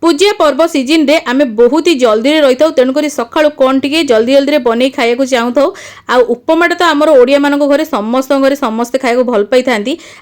पूजा पर्व सीजन रे आमे बहुत ही जल्दी रही था तेणुक सका कौन टे जल्दी जल्दी बन खाया चाहूँ था आ उपमाटा तो आम ओडिया मान घरे समस्त घरे समस्ते खाया भल पाई था।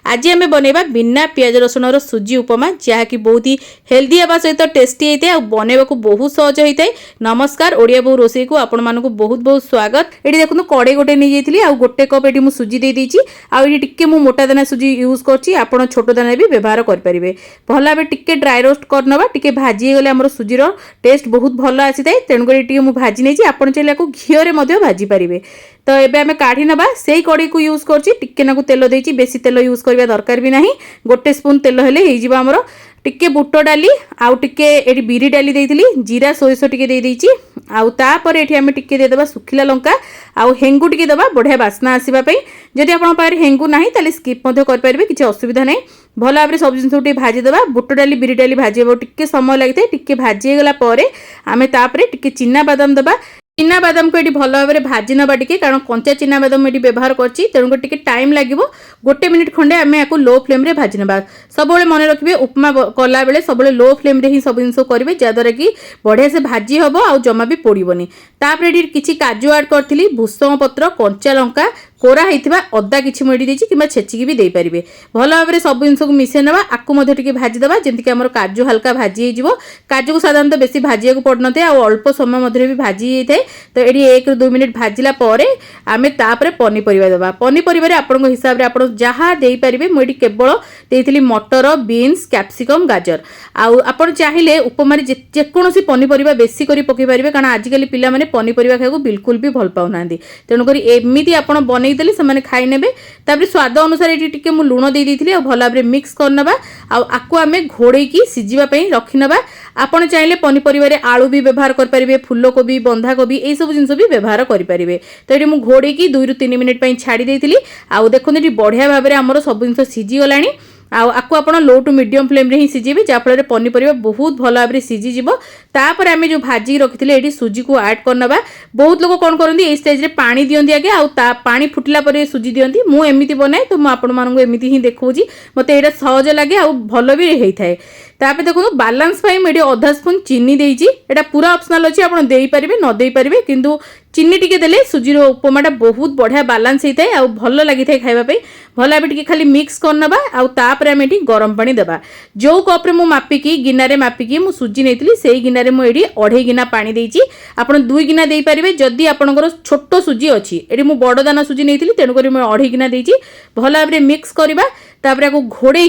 आज आम बनवा बिना पियाज रसुण सुजी उपमा जहाँकि बहुत ही हेल्दी हाँ सहित टेस्टी होता है बनवा बहुत सहज होता है। नमस्कार ओडिया बो रोसई को आपण मानक बहुत बहुत स्वागत। ये देखो कड़े गोटे नहीं जाइए आ गोटे कप ये सुजी दे देती आटे मु मोटा दाना सुजी यूज कर छोट दाना भी व्यवहार करेंगे। भल भाव टे ड्राई रोस्ट करनवा टे भाजी गले आम सुजीर टेस्ट बहुत भल आसी था तेणुक मुझे भाजी नहीं आप चाहिए घीरे भाजी पारे। तो ये आम काढ़ी नवा से कड़ी को यूज कर तेल देती बेसी तेल यूज करवा दरकार भी नहीं। गोटे स्पून तेल हेले आमर टिके बुट डाली आउ टिके एटी बिरी डाली देइथिली जीरा सोरिष टिके दे देइची आउ तापर एठी आमे टिके दे देबा सुखिला लंका आउ हेंगु टिके देबा बढ़िया बास्ना आसीबा पई। जदि आपण पारे हेंगु नाही ताले स्किप मध्ये कर परिबे किछि असुविधा नै। भल भाव सब जिन टिके भाजी देबा बुट डाली बिरी डाली भाजी टिके समय लागिते टिके भाजी गला परे आमे तापरे टिके चिना बादाम देबा। चिना बादाम को ये भल भाव में भाजी नवा टी कारण कंचा चिना बादाम ये व्यवहार करछि तेणुक टिके टाइम लागिवो गोटे मिनिट खंडे आम या लो फ्लेम रे भाजी नवा। सब मन रखिए उपमा कला बेले सब लो फ्लेम रे ही सब जिन करेंगे जहाद्वारा कि बढ़िया से भाजी हम आ जमा भी पोड़बनी। तापर किसी काजू ऐड करी भूसंग पत्र कंचा लंका कोरा होता अदा किसी मुझे कि छेचिकी भी दे पारे। भल भाव में सब जिन मिसे ना आपको भाजी देवा जमीक आम काजू हल्का भाजी हो काजू को साधारणतः बेसी भाजिया को पड़ न अल्प समय मध्य भी भाजी होता है। तो ये 1 ରୁ 2 मिनिट भाजिला आमे तापरे पनीपरिया देवा। पनीपरिया आपण हिसाब से आप जहाँ दे पारे मुझे केवल देती मटर बीन्स कैप्सिकम गाजर आपण चाहिए उपमार जेकोसी पनीपरिया बेसी कर पकई पारे कारण आजिकल पिला माने पनीपरिया खाया बिल्कुल भी भल पाऊना तेणुक एमती आप बनईदेले से खाईने। स्वाद अनुसार ये टी लुण दे देती भल भाव मिक्स करनवा आपको आम घोड़े सीझापी रखिनवा। आपण चाहिए पनीपरिया आलू भी व्यवहार करेंगे फूलकोबी बंधाकोबी ये सब जिन भी व्यवहार करेंगे। तो ये मुझे घोड़े 2 ରୁ 3 मिनिट छाड़ी देती आउ देखो बढ़िया भाव में आमर सब जिन सीझीगला आपको आप लो टू मीडियम फ्लेम रे ही सीझेबे जहाँफल पनीपरिया बहुत भल भाव में सीझीज। तापर आम जो भाजी रखी ये सुजी को ऐड करनवा। बहुत लोग कौन करती ये स्टेज रे पानी दियंती आगे पानी फुटला पर सुजी दियंती मुझे एमती बनाए तो मुझे एमती ही देखी मत ये सहज लगे आ भल भी होता है। तापर देखो बालांस मुझे अधा स्पून चीनी देती यहाँ पूरा ऑप्शनल अच्छी आप न दे पारे किंतु चीनी टिके देले सुजीर उपमाटा बहुत बढ़िया बालांस होता है आ भल लगी था खावाई। भल भाव खाली मिक्स करनवा आउे आम ये गरम पानी देवा। जो कप्रे मु मापिकी गिनारे मापिकी मु सुजी नहीं से गिनारे मुझे 2.5 गिना पानी देती आप 2 गिना दे पारे जदि आपंकर छोट सुजी अच्छी ये मुझे बड़ दाना सुजी नहीं तेणुक 2.5 गिना देती भल भाव में मिक्स करवा। तापर आपको घोड़े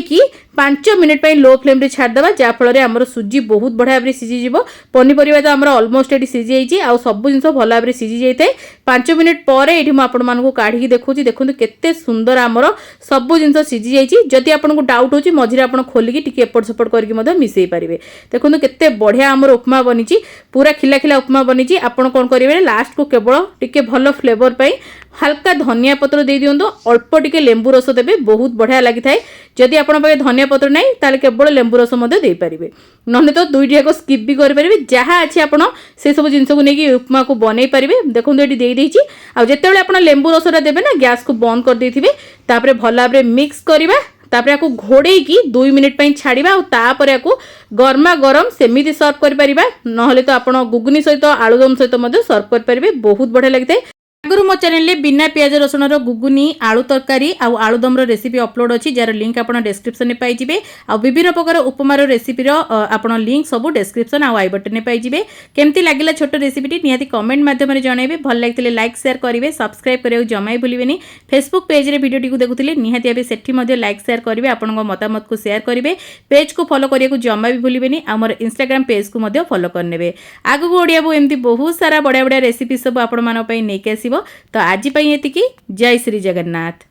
5 मिनिट लो फ्लेम रे छाड़देवा जहाँफल आमर सुजी बहुत बढ़िया भाव सीझीज। पनीपरिया तो आमर अलमोस्ट ये सीझी जाइए आ सब जिन भल भाव में सीझी जाए। 5 मिनिट पर ये मुझे काढ़ी देखूँ देखो केते सुंदर आमर सब जिन सीझी जाइए। जदि आपको डाउट हो मझे आप खोलिकी टिके एपट सेपट करके मिसई पारे। देखो केते बढ़िया आमर उपमा बनी पूरा खिला खिला उपमा बनी। आपड़ कौन करेंगे लास्ट को केवल टिके भल फ्लेवर पाई हल्का धनिया पत्र दे दिंतु अल्प टिके लेंबू रस देवे बहुत बढ़िया लगी था। जदि आपन पाखे धनिया पत्र नहीं ताले केवल लेंबू रस दे पारे नहले तो दुईटी जाक स्किप भी करेंगे जहाँ अच्छी आप से सब जिन को लेकिन उपमा को बनई पारे। देखो ये देती आते आप लेंबू रसटा देवे ना गैस को बंद कर देथिबे तापरे भल भाव मिक्स करवा। तापर आपको घोड़े 2 मिनिट छाड़ा तापर आपको गरमा गरम सेमिति सर्व कर पारिबा नहले तो आप गुगनी सहित आलुदम सहित सर्व कर पारे बहुत बढ़िया लगी था। आगु मो चैनल बिना पियाज रसुण गुगुनी आलू तरकारी आलुदम रेसिपी अपलोड अच्छी जार लिंक आप डिस्क्रिप्शन में पाइबे आ विभिन्न प्रकार उपमार रेसिपी आप लिंक सब डिस्क्रिप्शन आई बटन में पाइबे। केमती लगिला छोट रेसिपी निहाती कमेंट माध्यम जनइबे भल लगी लाइक शेयर करेंगे सब्सक्राइब करने जमा भूलें। फेसबुक पेज रे वीडियो देखुले निहाती भाव से लाइक शेयर करेंगे आपण मतामत को शेयर करेंगे पेज को फॉलो करने को जमा भी भूलें। आमर इंस्टाग्राम पेज को फॉलो करने आगू ओडिया बो एमती बहुत सारा बढ़िया बढ़िया रेसिपी सब आपण नहीं तो आज ये जय श्री जगन्नाथ।